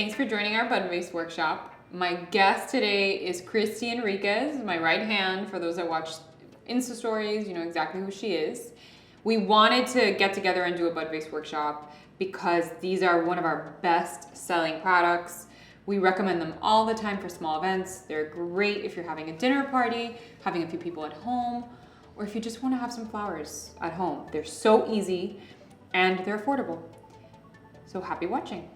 Thanks for joining our Bud Vase Workshop. My guest today is Cristie Enriquez, my right hand. For those that watch Insta stories, you know exactly who she is. We wanted to get together and do a Bud Vase Workshop because these are one of our best selling products. We recommend them all the time for small events. They're great if you're having a dinner party, having a few people at home, or if you just want to have some flowers at home. They're so easy and they're affordable. So happy watching.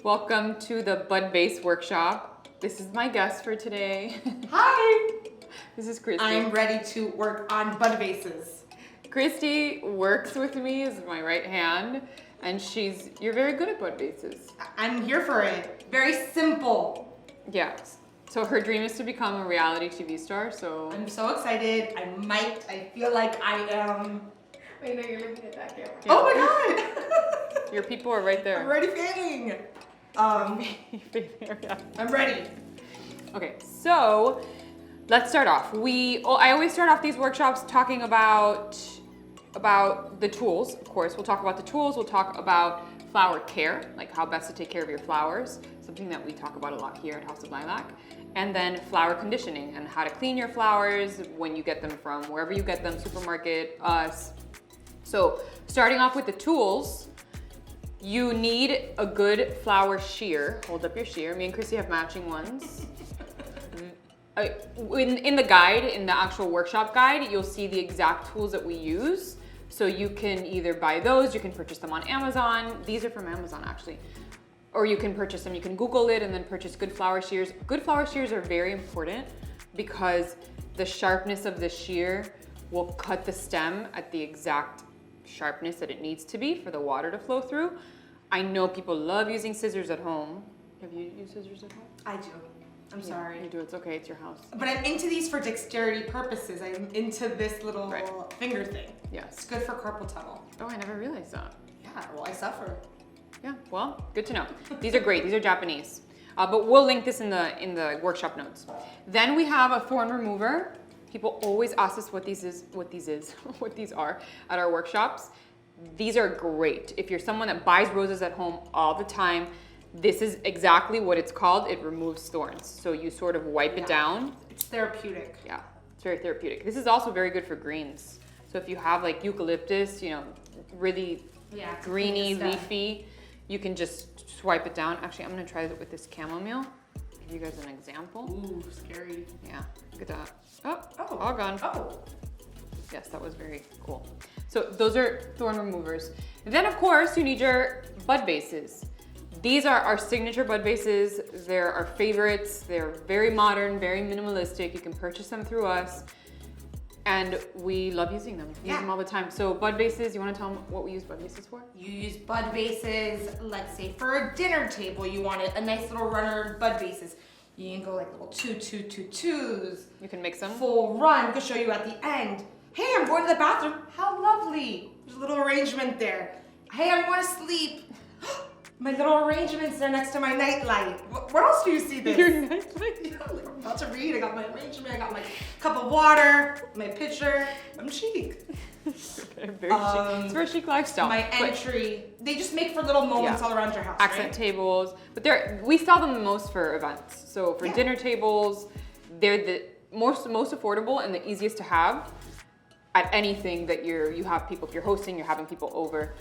Welcome to the Bud Vase Workshop. This is my guest for today. Hi! This is Cristie. I'm ready to work on Bud Vases. Cristie works with me as my right hand, and you're very good at Bud Vases. I'm here for it. Very simple. Yeah. So her dream is to become a reality TV star, so... I'm so excited. I feel like I am... Wait, no, you're looking at that camera. Yeah. Oh my God! Your people are right there. I'm already failing. I'm ready. Okay, so let's start off. I always start off these workshops talking about the tools. Of course, we'll talk about the tools. We'll talk about flower care, like how best to take care of your flowers, something that we talk about a lot here at House of Lilac. And then flower conditioning and how to clean your flowers when you get them from wherever you get them, supermarket, us. So starting off with the tools, you need a good flower shear. Hold up your shear. Me and Cristie have matching ones. In the guide, in the actual workshop guide, you'll see the exact tools that we use. So you can either buy those, you can purchase them on Amazon. These are from Amazon actually. Or you can purchase them, you can Google it and then purchase good flower shears. Good flower shears are very important because the sharpness of the shear will cut the stem at the exact sharpness that it needs to be for the water to flow through. I know people love using scissors at home. Have you used scissors at home? I do. I'm sorry. You do, it's okay, it's your house. But I'm into these for dexterity purposes. I'm into this little finger thing. Yes. It's good for carpal tunnel. Oh, I never realized that. Yeah, well, I suffer. Yeah, well, good to know. These are great, these are Japanese. But we'll link this in the workshop notes. Then we have a thorn remover. People always ask us what these are at our workshops. These are great. If you're someone that buys roses at home all the time, this is exactly what it's called. It removes thorns. So you sort of wipe it down. It's therapeutic. Yeah, it's very therapeutic. This is also very good for greens. So if you have like eucalyptus, you know, really greeny, leafy, you can just swipe it down. Actually, I'm gonna try it with this chamomile. Give you guys an example. Ooh, scary. Yeah, look at that. Oh, all gone. Oh. Yes, that was very cool. So those are thorn removers. Then of course you need your Bud Vases. These are our signature Bud Vases. They're our favorites. They're very modern, very minimalistic. You can purchase them through us. And we love using them. We use them all the time. So Bud Vases, you want to tell them what we use Bud Vases for? You use Bud Vases, let's say for a dinner table, you want a nice little runner Bud Vases. You can go like little 2s. You can mix them. Full run, I can show you at the end. Hey, I'm going to the bathroom. How lovely. There's a little arrangement there. Hey, I want to sleep. My little arrangement's there next to my nightlight. Where else do you see this? Your nightlight? Yeah, like I'm about to read. I got my arrangement. I got my cup of water, my pitcher. I'm chic. Okay, very chic. It's very chic lifestyle. My entry. They just make for little moments all around your house. Accent tables. But we sell them the most for events. So for dinner tables, they're the most affordable and the easiest to have at anything that you have people. If you're hosting, you're having people over.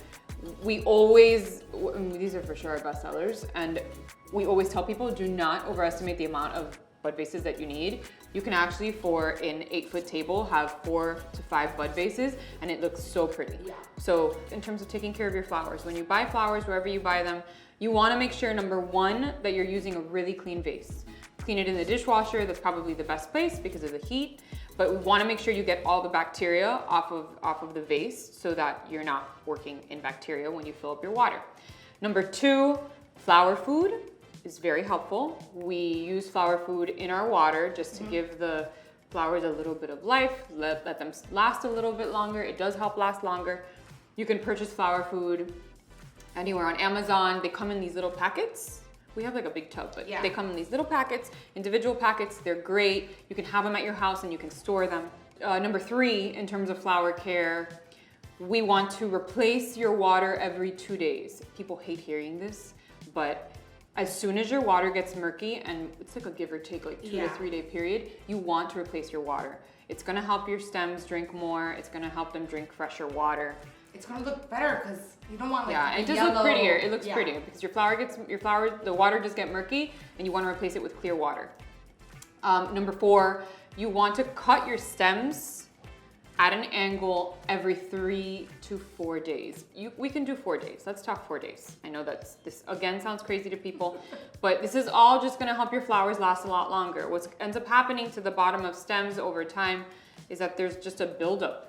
We always, these are for sure our best sellers, and we always tell people do not overestimate the amount of Bud Vases that you need. You can actually, for an 8-foot table, have 4 to 5 Bud Vases, and it looks so pretty. Yeah. So in terms of taking care of your flowers, when you buy flowers, wherever you buy them, you wanna make sure, number one, that you're using a really clean vase. Clean it in the dishwasher, that's probably the best place because of the heat. But we want to make sure you get all the bacteria off of the vase so that you're not working in bacteria when you fill up your water. Number 2, flower food is very helpful. We use flower food in our water just to give the flowers a little bit of life, let them last a little bit longer. It does help last longer. You can purchase flower food anywhere on Amazon. They come in these little packets. We have like a big tub, but they come in these little packets, individual packets. They're great. You can have them at your house and you can store them. Number 3, in terms of flower care, we want to replace your water every 2 days. People hate hearing this, but as soon as your water gets murky, and it's like a give or take like 2 to 3 day period, you want to replace your water. It's gonna help your stems drink more. It's gonna help them drink fresher water. It's gonna look better because you don't want like it does look prettier. It looks prettier because the water just get murky, and you want to replace it with clear water. Number 4, you want to cut your stems at an angle every 3 to 4 days. We can do 4 days. Let's talk 4 days. I know this again sounds crazy to people, but this is all just gonna help your flowers last a lot longer. What ends up happening to the bottom of stems over time is that there's just a buildup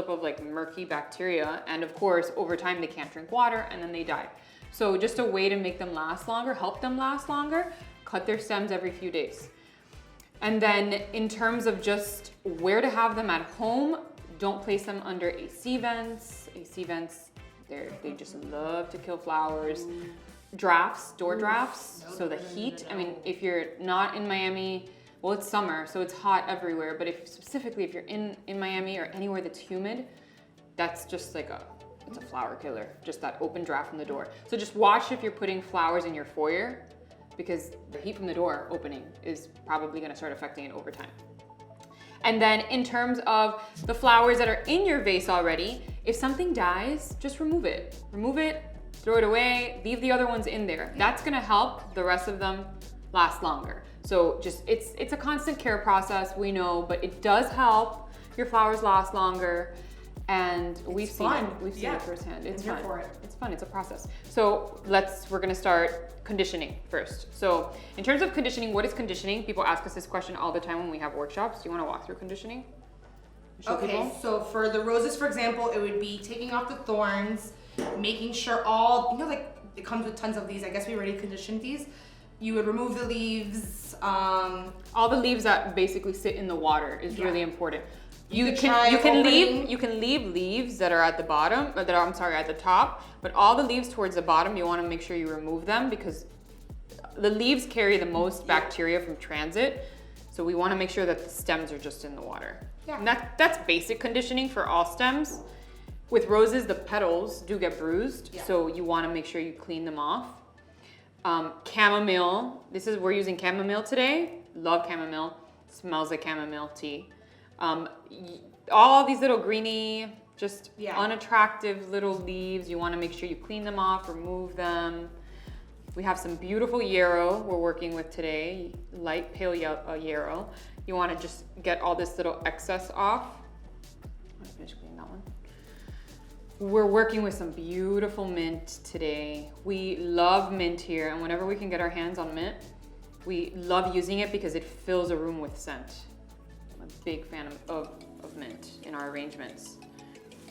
of like murky bacteria. And of course, over time they can't drink water and then they die. So just a way to make them last longer, help them last longer, cut their stems every few days. And then in terms of just where to have them at home, don't place them under AC vents. AC vents, they just love to kill flowers. Drafts, door drafts, so the heat. I mean, if you're not in Miami, well, it's summer, so it's hot everywhere. But specifically if you're in Miami or anywhere that's humid, that's just like it's a flower killer, just that open draft from the door. So just watch if you're putting flowers in your foyer, because the heat from the door opening is probably gonna start affecting it over time. And then in terms of the flowers that are in your vase already, if something dies, just remove it. Remove it, throw it away, leave the other ones in there. That's gonna help the rest of them last longer. So just, it's a constant care process, we know, but it does help your flowers last longer. And we've seen it firsthand. It's fun. It's fun, it's a process. So we're gonna start conditioning first. So in terms of conditioning, what is conditioning? People ask us this question all the time when we have workshops. Do you wanna walk through conditioning? Okay, so for the roses, for example, it would be taking off the thorns, making sure like it comes with tons of these. I guess we already conditioned these. You would remove the leaves. All the leaves that basically sit in the water is really important. You can leave leaves that are at the bottom, at the top, but all the leaves towards the bottom, you want to make sure you remove them because the leaves carry the most bacteria from transit. So we want to make sure that the stems are just in the water. Yeah. And that's basic conditioning for all stems. With roses, the petals do get bruised, so you want to make sure you clean them off. Chamomile, we're using chamomile today. Love chamomile, smells like chamomile tea. All these little greeny, just unattractive little leaves, you want to make sure you clean them off, remove them. We have some beautiful yarrow we're working with today, light pale yarrow. You want to just get all this little excess off. I'm gonna finish cleaning that one. We're working with some beautiful mint today. We love mint here, and whenever we can get our hands on mint, we love using it because it fills a room with scent. I'm a big fan of mint in our arrangements.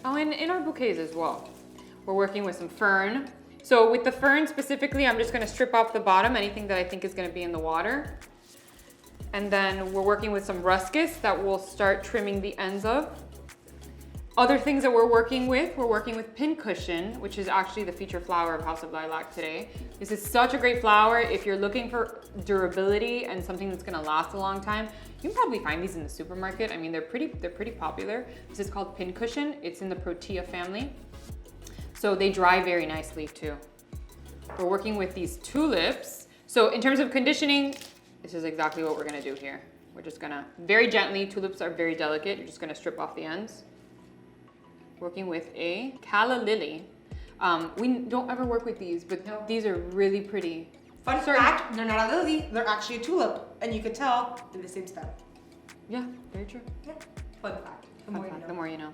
Oh, and in our bouquets as well. We're working with some fern. So with the fern specifically, I'm just gonna strip off the bottom, anything that I think is gonna be in the water. And then we're working with some ruscus that we'll start trimming the ends of. Other things that we're working with pincushion, which is actually the feature flower of House of Lilac today. This is such a great flower. If you're looking for durability and something that's gonna last a long time, you can probably find these in the supermarket. I mean, they're pretty popular. This is called pincushion. It's in the Protea family. So they dry very nicely too. We're working with these tulips. So in terms of conditioning, this is exactly what we're gonna do here. We're just gonna, very gently, tulips are very delicate. You're just gonna strip off the ends. Working with a calla lily. We don't ever work with these, but these are really pretty. Fun fact, they're not a lily, they're actually a tulip. And you could tell they're the same stem. Yeah, very true. Yeah, fun fact. The more you know.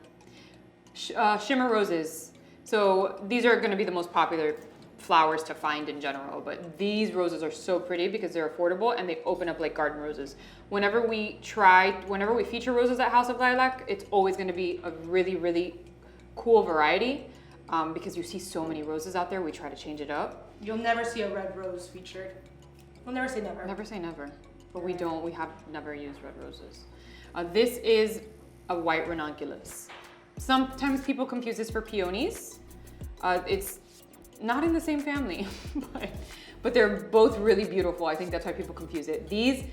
Shimmer roses. So these are gonna be the most popular flowers to find in general, but these roses are so pretty because they're affordable and they open up like garden roses. Whenever we feature roses at House of Lilac, it's always gonna be a really, really cool variety because you see so many roses out there, we try to change it up. You'll never see a red rose featured. We'll never say never. Never say never, but we have never used red roses. This is a white ranunculus. Sometimes people confuse this for peonies. It's not in the same family, but they're both really beautiful. I think that's why people confuse it. These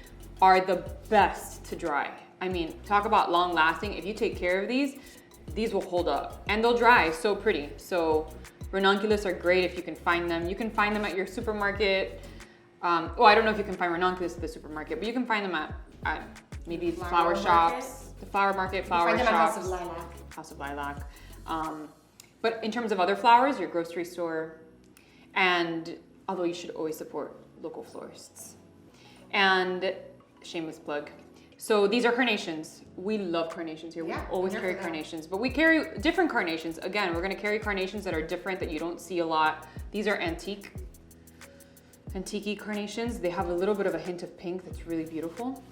are the best to dry. I mean, talk about long lasting. If you take care of these will hold up and they'll dry so pretty. So Ranunculus are great if you can find them. You can find them at your supermarket. Oh, I don't know if you can find Ranunculus at the supermarket, but you can find them at maybe flower shops, the flower market, flower shops. Find them at House of Lilac. House of Lilac. But in terms of other flowers, your grocery store, and although you should always support local florists. And shameless plug. So these are carnations. We love carnations here. Yeah, we always carry carnations, but we carry different carnations. Again, we're gonna carry carnations that are different that you don't see a lot. These are antique carnations. They have a little bit of a hint of pink that's really beautiful.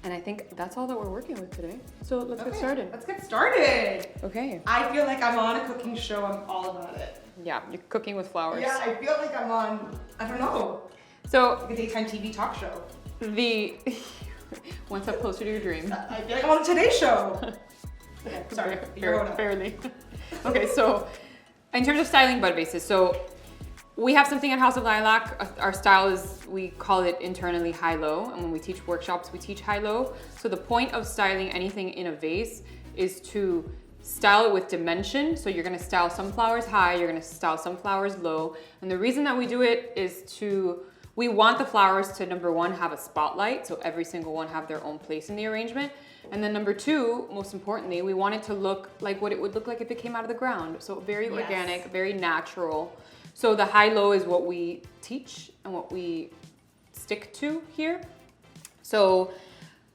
And I think that's all that we're working with today. So let's get started. Let's get started. Okay. I feel like I'm on a cooking show. I'm all about it. Yeah, you're cooking with flowers. Yeah, I feel like I'm on, I don't know, So like a daytime TV talk show. the one step closer to your dream. I feel like I'm on a Today Show. Okay, sorry. Barely. Okay, so in terms of styling bud vases, so we have something at House of Lilac. Our style is, we call it internally high-low, and when we teach workshops, we teach high-low. So the point of styling anything in a vase is to style it with dimension. So you're gonna style some flowers high, you're gonna style some flowers low. And the reason that we do it is we want the flowers to, number one, have a spotlight, so every single one have their own place in the arrangement. And then number two, most importantly, we want it to look like what it would look like if it came out of the ground. So very organic, very natural. So the high-low is what we teach and what we stick to here. So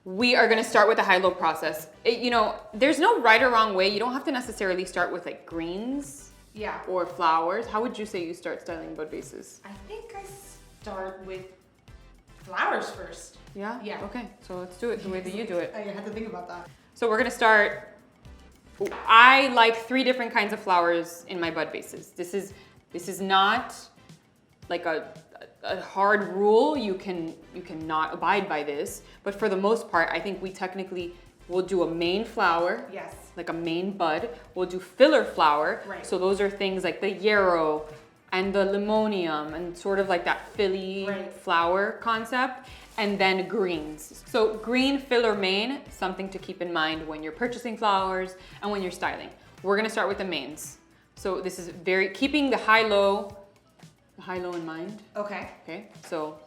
we are gonna start with the high-low process. There's no right or wrong way. You don't have to necessarily start with like greens or flowers. How would you say you start styling bud vases? I think I start with flowers first. Yeah? Yeah. Okay, so let's do it the way that you do it. I had to think about that. So we're gonna start, I like 3 different kinds of flowers in my bud vases. This is not like a hard rule. You cannot abide by this, but for the most part, I think we technically will do a main flower. Yes. Like a main bud. We'll do filler flower. Right. So those are things like the yarrow and the limonium and sort of like that filly flower concept. And then greens. So green filler main, something to keep in mind when you're purchasing flowers and when you're styling. We're gonna start with the mains. So this is keeping the high-low in mind. Okay. Okay, so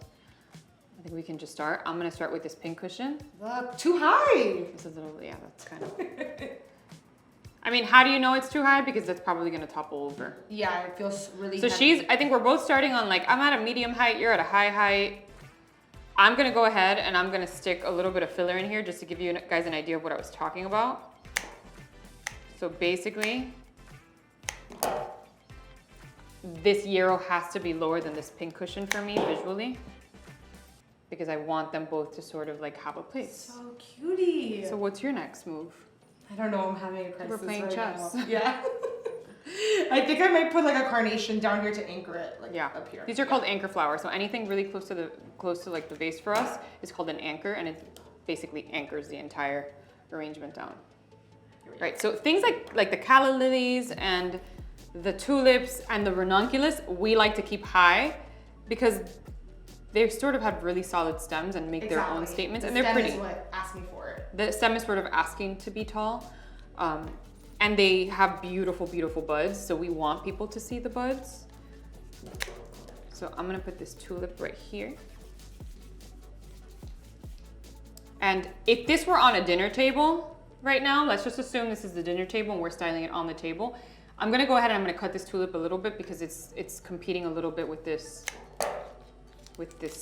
I think we can just start. I'm gonna start with this pink cushion. Look, too high. This is a little, yeah, that's kind of. I mean, how do you know it's too high? Because that's probably gonna topple over. Yeah, it feels really So heavy. I think we're both starting on like, I'm at a medium height, you're at a high height. I'm gonna go ahead and I'm gonna stick a little bit of filler in here just to give you guys an idea of what I was talking about. So basically, this yarrow has to be lower than this pink cushion for me visually because I want them both to sort of like have a place. So cutie. So what's your next move? I don't know, I'm having a crisis. We're playing chess. Now. Yeah. I think I might put like a carnation down here to anchor it, like up here. These are called anchor flowers. So anything really close to like the vase for us is called an anchor, and it basically anchors the entire arrangement down. Right. So things like the calla lilies and the tulips and the ranunculus, we like to keep high because they sort of have really solid stems and make their own statements, and they're pretty. The stem is what asked me for it. The stem is sort of asking to be tall. And they have beautiful, beautiful buds. So we want people to see the buds. So I'm gonna put this tulip right here. And if this were on a dinner table right now, let's just assume this is the dinner table and we're styling it on the table. I'm gonna go ahead and I'm gonna cut this tulip a little bit because it's competing a little bit with this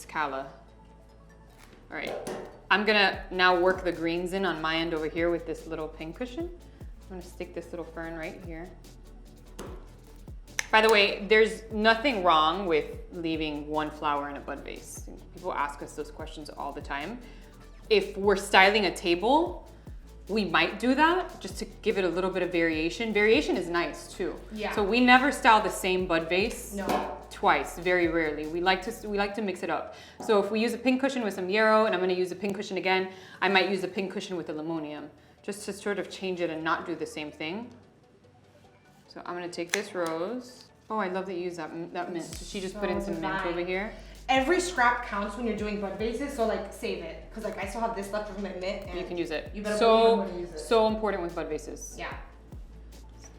calla. All right, I'm gonna now work the greens in on my end over here with this little pink cushion. I'm gonna stick this little fern right here. By the way, there's nothing wrong with leaving one flower in a bud vase. People ask us those questions all the time. If we're styling a table, we might do that just to give it a little bit of variation. Variation is nice too. Yeah. So we never style the same bud vase twice, very rarely. We like to mix it up. So if we use a pink cushion with some yarrow and I'm gonna use a pink cushion again, I might use a pink cushion with the limonium, just to sort of change it and not do the same thing. So I'm gonna take this rose. Oh, I love that you use that mint. So she just put in some mint over here. Every scrap counts when you're doing bud vases, so like save it. Cause like I still have this left from my mint. And you can use it. You better use it. So important with bud vases. Yeah.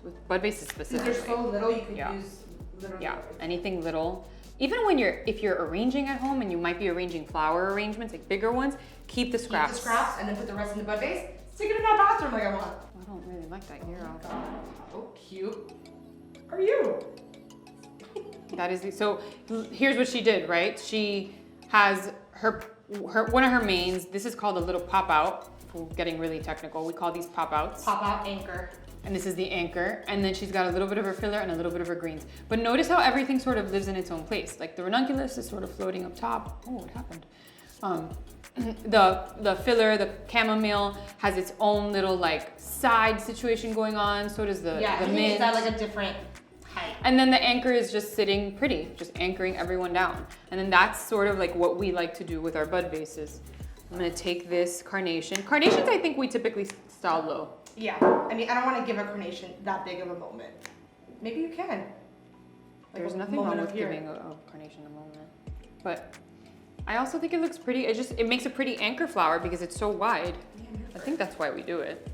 with Bud Vases Since specifically. they're so little, you could Yeah. use literally Yeah, everything. anything little. Even when if you're arranging at home and you might be arranging flower arrangements, like bigger ones, keep the scraps. Keep the scraps and then put the rest in the Bud vase. Stick it in that bathroom like I want. I don't really like that Yarrow. Oh, cute. Are you? That is so. Here's what she did, right? She has her one of her mains. This is called a little pop out. If we're getting really technical, we call these pop outs. Pop out anchor. And this is the anchor. And then she's got a little bit of her filler and a little bit of her greens. But notice how everything sort of lives in its own place. Like the ranunculus is sort of floating up top. Oh, what happened? The filler, the chamomile has its own little like side situation going on. So does the mint. It's at like a different height. And then the anchor is just sitting pretty, just anchoring everyone down. And then that's sort of like what we like to do with our Bud vases. I'm gonna take this carnation. Carnations, I think we typically style low. Yeah, I mean, I don't want to give a carnation that big of a moment. Maybe you can. Like There's a nothing moment wrong of with here. giving a carnation a moment. But I also think it looks pretty. It makes a pretty anchor flower because it's so wide. I think that's why we do it.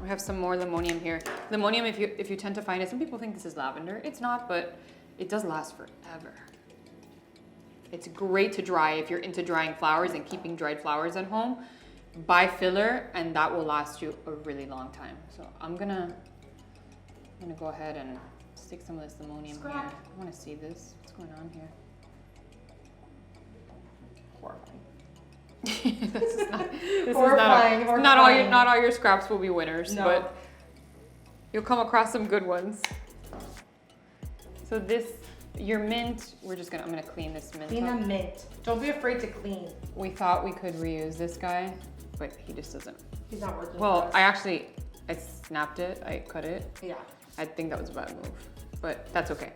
We have some more limonium here. Limonium, if you tend to find it, some people think this is lavender. It's not, but it does last forever. It's great to dry if you're into drying flowers and keeping dried flowers at home. Buy filler and that will last you a really long time. So I'm gonna go ahead and stick some of this limonium here. I want to see this. What's going on here? Horrifying. This is Horrifying, not all your scraps will be winners, No. but you'll come across some good ones. So your mint, I'm gonna clean this mint Clean up. a mint. Don't be afraid to clean. We thought we could reuse this guy, but he just doesn't. He's not working. Well, for us. I snapped it, I cut it. Yeah. I think that was a bad move, but that's okay.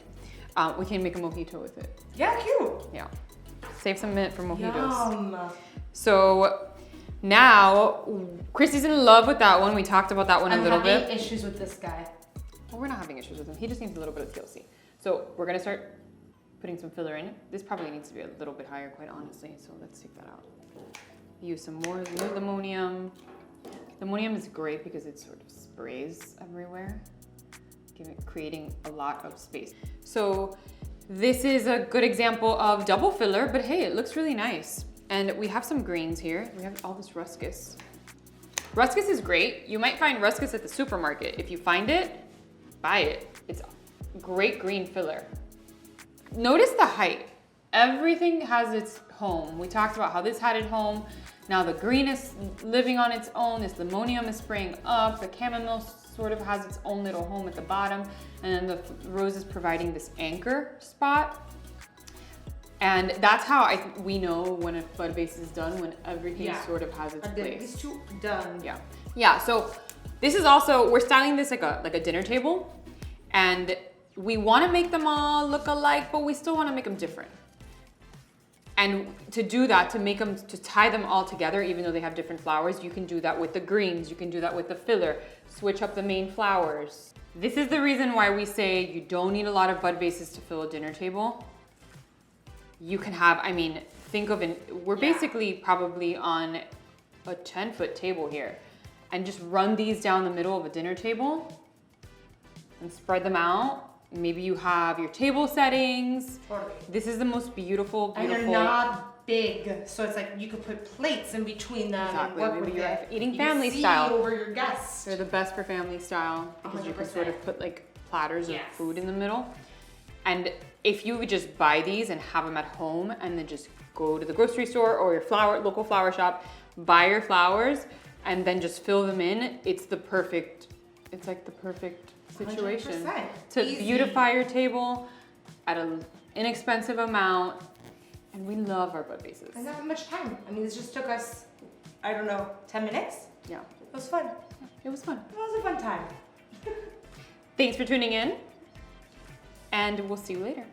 We can make a mojito with it. Yeah, cute. Yeah. Save some mint for mojitos. Yum. So now, Cristie's in love with that one. We talked about that one a little I'm bit. having issues with this guy. Well, we're not having issues with him. He just needs a little bit of TLC. So we're gonna start putting some filler in it. This probably needs to be a little bit higher, quite honestly. So let's take that out. Use some more limonium. Limonium is great because it sort of sprays everywhere, creating a lot of space. So this is a good example of double filler, but hey, it looks really nice. And we have some greens here. We have all this ruscus. Ruscus is great. You might find ruscus at the supermarket. If you find it, buy it. It's great green filler. Notice the height. Everything has its home. We talked about how this had its home. Now the green is living on its own. This limonium is spraying up. The chamomile sort of has its own little home at the bottom. And then the rose is providing this anchor spot. And that's how we know when a Bud vase is done, when everything sort of has its place. These two done. Yeah. Yeah, so this is also, we're styling this like a dinner table. And we want to make them all look alike, but we still want to make them different. And to do that, to tie them all together, even though they have different flowers, you can do that with the greens, you can do that with the filler, switch up the main flowers. This is the reason why we say you don't need a lot of Bud vases to fill a dinner table. You can have, think of we're basically probably on a 10-foot table here. And just run these down the middle of a dinner table and spread them out. Maybe you have your table settings. Totally. This is the most beautiful. And they're not big, so it's like you could put plates in between them Exactly. and work Maybe with you're it. eating You family can see style. over your guests. They're the best for family style because you can sort of 100%. put like platters of Yes. food in the middle. And if you would just buy these and have them at home and then just go to the grocery store or your local flower shop, buy your flowers and then just fill them in, it's like the perfect situation 100%. to Easy. beautify your table at an inexpensive amount. And we love our Bud vases. And not that much time. This just took us, 10 minutes. Yeah, It was fun. it was fun. It was a fun time. Thanks for tuning in, and we'll see you later.